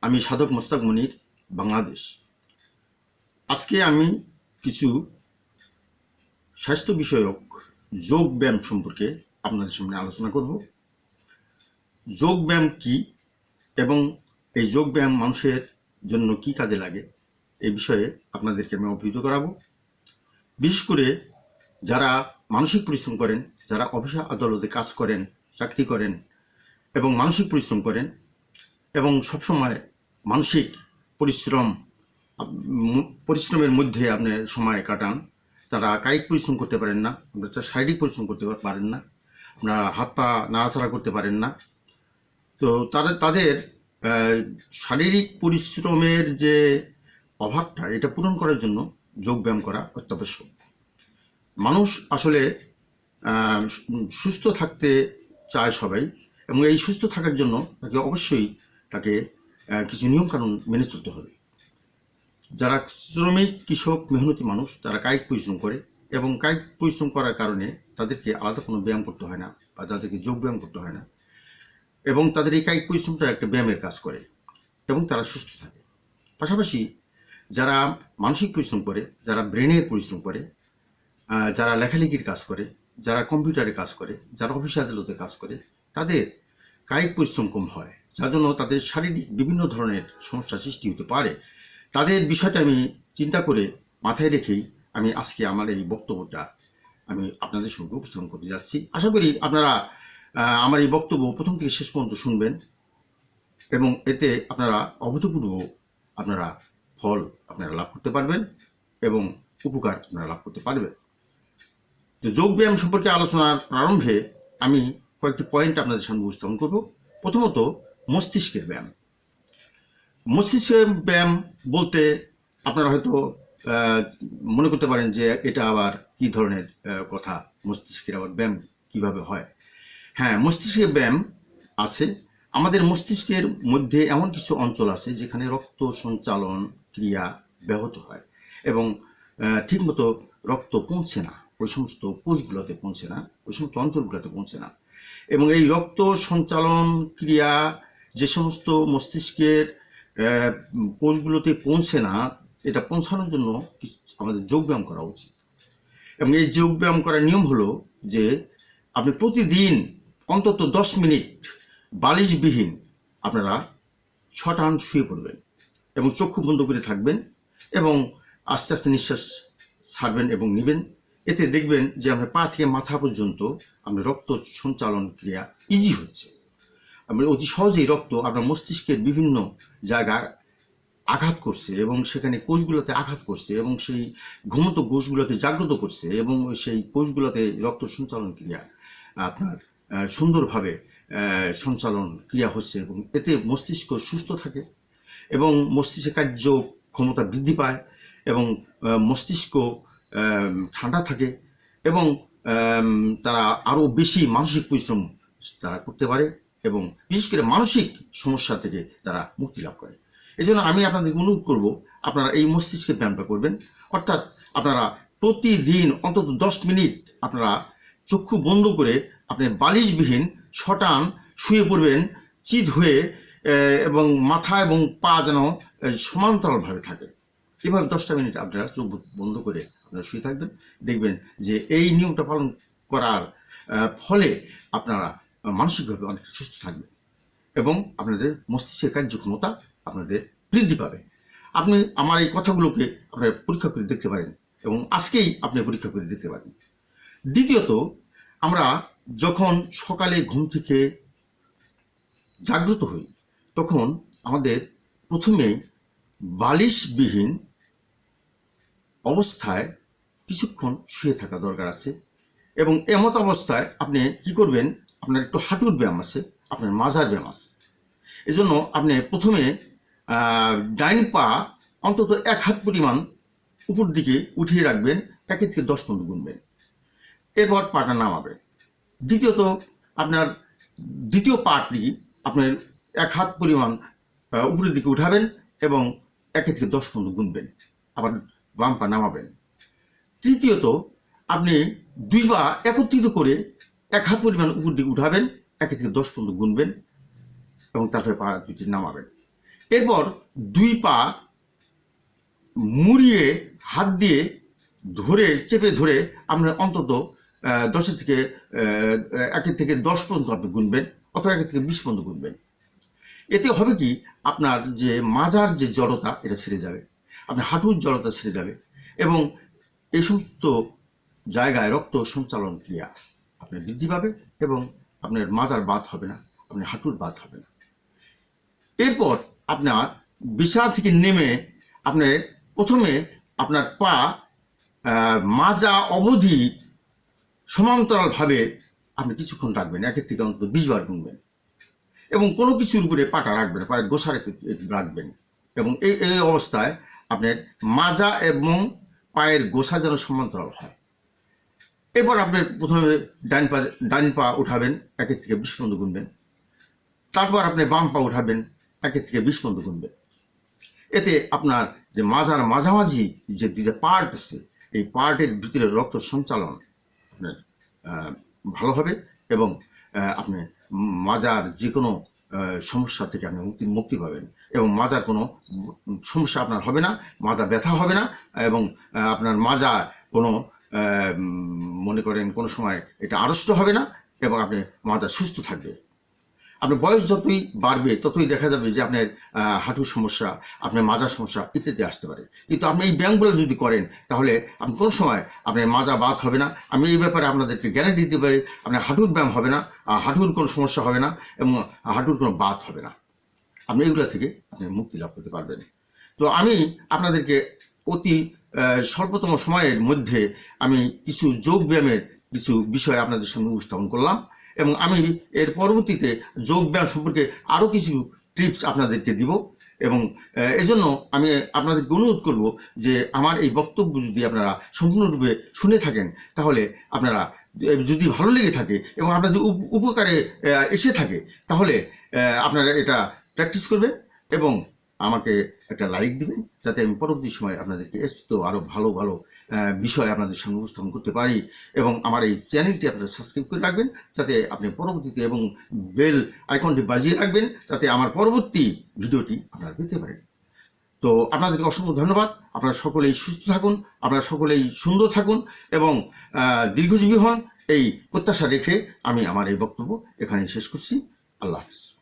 আমি সাধক মোস্তাক মনির, বাংলাদেশ। আজকে আমি কিছু স্বাস্থ্য বিষয়ক যোগ ব্যায়াম সম্পর্কে আপনাদের সামনে আলোচনা করব। যোগ ব্যায়াম কি এবং এই যোগ ব্যায়াম মানুষের জন্য কি কাজে লাগে এই বিষয়ে আপনাদেরকে আমি অবহিত করাবো। বিশেষ করে যারা মানসিক পরিশ্রম করেন, যারা অফিস আদালতে কাজ করেন, চাকরি করেন এবং মানসিক পরিশ্রম করেন এবং সবসময় মানসিক পরিশ্রমের মধ্যে আপনি সময় কাটান, তারা কায়িক পরিশ্রম করতে পারেন না, আপনারা শারীরিক পরিশ্রম করতে পারেন না, আপনারা হাত পা নাড়াচাড়া করতে পারেন না। তো তাদের শারীরিক পরিশ্রমের যে অভাবটা, এটা পূরণ করার জন্য যোগব্যায়াম করা অত্যাবশ্যক। মানুষ আসলে সুস্থ থাকতে চায় সবাই, এবং এই সুস্থ থাকার জন্য তাকে কিছু নিয়মকানুন মেনে চলতে হবে। যারা শ্রমিক, কৃষক, মেহনতি মানুষ, তারা কায়িক পরিশ্রম করে এবং কায়িক পরিশ্রম করার কারণে তাদেরকে আলাদা কোনো ব্যায়াম করতে হয় না বা তাদেরকে যোগ ব্যায়াম করতে হয় না, এবং তাদের এই কায়িক পরিশ্রমটা একটা ব্যায়ামের কাজ করে এবং তারা সুস্থ থাকে। পাশাপাশি যারা মানসিক পরিশ্রম করে, যারা ব্রেনের পরিশ্রম করে, যারা লেখালেখির কাজ করে, যারা কম্পিউটারে কাজ করে, যারা অফিস আদালতে কাজ করে, তাদের কায়িক পরিশ্রম কম হয়, যার জন্য তাদের শারীরিক বিভিন্ন ধরনের সমস্যা সৃষ্টি হতে পারে। তাদের বিষয়টা আমি চিন্তা করে মাথায় রেখেই আমি আজকে আমার এই বক্তব্যটা আমি আপনাদের সঙ্গে উপস্থাপন করতে যাচ্ছি। আশা করি আপনারা আমার এই বক্তব্য প্রথম থেকে শেষ পর্যন্ত শুনবেন এবং এতে আপনারা অভূতপূর্ব ফল লাভ করতে পারবেন এবং উপকার আপনারা লাভ করতে পারবেন। তো যোগ ব্যায়াম সম্পর্কে আলোচনার প্রারম্ভে আমি কয়েকটি পয়েন্ট আপনাদের সামনে উপস্থাপন করব। প্রথমত, মস্তিষ্কের ব্যায়াম। মস্তিষ্কের ব্যায়াম বলতে আপনারা হয়তো মনে করতে পারেন যে এটা আবার কি ধরনের কথা, মস্তিষ্কের আবার ব্যায়াম কিভাবে হয়। হ্যাঁ, মস্তিষ্কের ব্যায়াম আছে। আমাদের মস্তিষ্কের মধ্যে এমন কিছু অঞ্চল আছে যেখানে রক্ত সঞ্চালন ক্রিয়া ব্যাহত হয় এবং ঠিকমতো রক্ত পৌঁছে না, ওই সমস্ত কোষগুলোতে পৌঁছে না, ওই সমস্ত অঞ্চলগুলোতে পৌঁছে না। এবং এই রক্ত সঞ্চালন ক্রিয়া যে সমস্ত মস্তিষ্কের কোষগুলোতে পৌঁছে না, এটা পৌঁছানোর জন্য আমাদের যোগব্যায়াম করা উচিত। এবং এই যোগব্যায়াম করার নিয়ম হলো যে আপনি প্রতিদিন অন্তত 10 মিনিট বালিশবিহীন আপনারা শটান শুয়ে পড়বেন এবং চক্ষু বন্ধ করে থাকবেন এবং আস্তে আস্তে নিঃশ্বাস ছাড়বেন এবং নেবেন। এতে দেখবেন যে আপনার পা থেকে মাথা পর্যন্ত আপনার রক্ত সঞ্চালন ক্রিয়া ইজি হচ্ছে। আমরা অতি সহজেই রক্ত আপনার মস্তিষ্কের বিভিন্ন জায়গায় আঘাত করছে এবং সেখানে কোষগুলোতে আঘাত করছে এবং সেই ঘুমন্ত কোষগুলোকে জাগ্রত করছে এবং সেই কোষগুলোতে রক্ত সঞ্চালন ক্রিয়া আপনার সুন্দরভাবে সঞ্চালন ক্রিয়া হচ্ছে এবং এতে মস্তিষ্ক সুস্থ থাকে এবং মস্তিষ্কের কার্য ক্ষমতা বৃদ্ধি পায় এবং মস্তিষ্ক ঠান্ডা থাকে এবং তারা আরও বেশি মানসিক পরিশ্রম তারা করতে পারে এবং বিশেষ করে মানসিক সমস্যা থেকে তারা মুক্তি লাভ করে। এই জন্য আমি আপনাদেরকে অনুরোধ করব, আপনারা এই মস্তিষ্কের ব্যায়ামটা করবেন। অর্থাৎ আপনারা প্রতিদিন অন্তত 10 মিনিট আপনারা চক্ষু বন্ধ করে আপনি বালিশবিহীন শটান শুয়ে পড়বেন চিত হয়ে, এবং মাথা এবং পা যেন সমান্তরালভাবে থাকে। এভাবে 10টা মিনিট আপনারা চোখ বন্ধ করে আপনারা শুয়ে থাকবেন। দেখবেন যে এই নিয়মটা পালন করার ফলে আপনারা মানসিকভাবে অনেক সুস্থ থাকবেন এবং আপনাদের মস্তিষ্কের কার্যক্ষমতা আপনাদের বৃদ্ধি পাবে। আপনি আমার এই কথাগুলোকে আপনারা পরীক্ষা করে দেখতে পারেন এবং আজকেই আপনি পরীক্ষা করে দেখতে পারেন। দ্বিতীয়ত, আমরা যখন সকালে ঘুম থেকে জাগ্রত হই তখন আমাদের প্রথমে বালিশবিহীন অবস্থায় কিছুক্ষণ শুয়ে থাকা দরকার আছে এবং এমত অবস্থায় আপনি কি করবেন, আপনার একটু হাঁটুর ব্যায়াম আছে, আপনার মাজার ব্যায়াম আছে। এজন্য আপনি প্রথমে ডাইন পা অন্তত 1 হাত পরিমাণ উপর দিকে উঠিয়ে রাখবেন, 1 থেকে 10 পর্যন্ত গুনবেন, এরপর পাটা নামাবেন। দ্বিতীয়ত, আপনার দ্বিতীয় পাটি আপনার 1 হাত পরিমাণ উপরের দিকে উঠাবেন এবং 1 থেকে 10 পর্যন্ত গুনবেন, আবার বাম পা নামাবেন। তৃতীয়ত, আপনি 2 পা একত্রিত করে 1 হাত পরিমাণ উপর দিকে উঠাবেন, 1 থেকে 10 পর্যন্ত গুনবেন এবং তারপরে পা দুটি নামাবেন। এরপর দুই পা মুড়িয়ে হাত দিয়ে ধরে চেপে ধরে আপনার অন্তত ১০ থেকে ১ থেকে ১০ পর্যন্ত আপনি গুনবেন, অথবা ১ থেকে ২০ পর্যন্ত গুনবেন। এতে হবে কি, আপনার যে মাজার যে জড়তা এটা ছেড়ে যাবে, আপনার হাঁটুর জড়তা ছেড়ে যাবে, এবং এই সমস্ত জায়গায় রক্ত সঞ্চালন ক্রিয়া আপনার বৃদ্ধি পাবে, এবং আপনার মাজার বাত হবে না, আপনার হাঁটুর বাত হবে না। এরপর আপনার বিছানা থেকে নেমে আপনার প্রথমে আপনার পা মাজা অবধি সমান্তরালভাবে আপনি কিছুক্ষণ রাখবেন, ১ থেকে অন্তত ২০ বার গুনবেন, এবং কোনো কিছুর উপরে পাটা রাখবেন, পায়ের গোসার একটু রাখবেন, এবং এই অবস্থায় আপনার মাজা এবং পায়ের গোসা যেন সমান্তরাল হয়। এরপর আপনার প্রথমে ডান পা উঠাবেন, ১ থেকে ২০ পর্যন্ত গুনবেন, তারপর আপনি বাম পা উঠাবেন, ১ থেকে ২০ পর্যন্ত গুনবেন। এতে আপনার যে মাজার মাঝামাঝি যে দুটো পার্ট আছে, এই পার্টের ভিতরে রক্ত সঞ্চালন আপনার ভালো হবে, এবং আপনি মাজার যে কোনো সমস্যা থেকে আপনি মুক্তি পাবেন, এবং মাজার কোনো সমস্যা আপনার হবে না, মাজা ব্যথা হবে না, এবং আপনার মাজা কোনো মনে করেন কোনো সময় এটা আড়ষ্ট হবে না, এবং আপনি মাজা সুস্থ থাকবে। আপনার বয়স যতই বাড়বে ততই দেখা যাবে যে আপনার হাঁটুর সমস্যা, আপনার মাজার সমস্যা ইত্যাদি আসতে পারে। কিন্তু আপনি এই ব্যায়ামগুলো যদি করেন তাহলে আপনি কোনো সময় আপনার মাজা বাত হবে না। আমি এই ব্যাপারে আপনাদেরকে গ্যারান্টি দিতে পারি, আপনার হাঁটুর ব্যায়াম হবে না, হাঁটুর কোনো সমস্যা হবে না, এবং হাঁটুর কোনো বাত হবে না। আপনি এগুলো থেকে আপনি মুক্তি লাভ করতে পারবেন। তো আমি আপনাদেরকে অতি স্বল্পতম সময়ের মধ্যে আমি কিছু যোগ ব্যায়ামের কিছু বিষয় আপনাদের সামনে উপস্থাপন করলাম, এবং আমি এর পরবর্তীতে যোগ ব্যায়াম সম্পর্কে আরও কিছু টিপস আপনাদেরকে দিব। এবং এজন্য আমি আপনাদেরকে অনুরোধ করব যে আমার এই বক্তব্য যদি আপনারা সম্পূর্ণরূপে শুনে থাকেন, তাহলে আপনারা যদি ভালো লেগে থাকে এবং আপনাদের উপকারে এসে থাকে, তাহলে আপনারা এটা প্র্যাকটিস করবেন এবং আমাকে একটা লাইক দিবেন, যাতে আমি পরবর্তী সময় আপনাদেরকে তো আরও ভালো ভালো বিষয় আপনাদের সামনে উপস্থাপন করতে পারি। এবং আমার এই চ্যানেলটি আপনারা সাবস্ক্রাইব করে রাখবেন, যাতে আপনি পরবর্তীতে, এবং বেল আইকনটি বাজিয়ে রাখবেন, যাতে আমার পরবর্তী ভিডিওটি আপনারা পেতে পারেন। তো আপনাদেরকে অসংখ্য ধন্যবাদ। আপনারা সকলেই সুস্থ থাকুন, আপনারা সকলেই সুন্দর থাকুন, এবং দীর্ঘজীবী হন, এই প্রত্যাশা রেখে আমি আমার এই বক্তব্য এখানেই শেষ করছি। আল্লাহ হাফেজ।